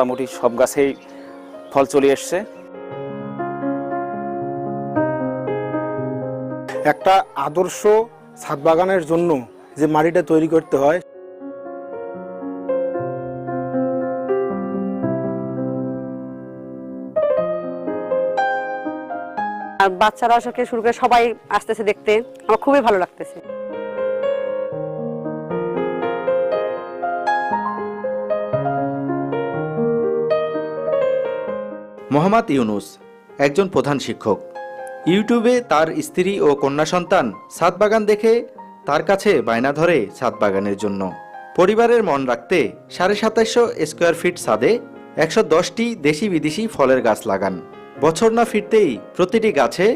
মোটামুটি সব গাছেই ফল চলে এসছে। একটা আদর্শ ছাদ বাগানের জন্য যে মাটিটা তৈরি করতে হয়, আর বাচ্চারা থেকে শুরু করে সবাই আসতেছে দেখতে, আমার খুবই ভালো লাগতেছে। মোহাম্মদ ইউনুস একজন প্রধান শিক্ষক। ইউটিউবে তার স্ত্রী ও কন্যা সন্তান ছাদ বাগান দেখে তার কাছে বায়না ধরে ছাদ বাগানের জন্য। পরিবারের মন রাখতে 2750 স্কোয়ার ফিট ছাদে 110টি দেশি বিদেশি ফলের গাছ লাগান। বছর না ফিরতেই প্রতিটি গাছে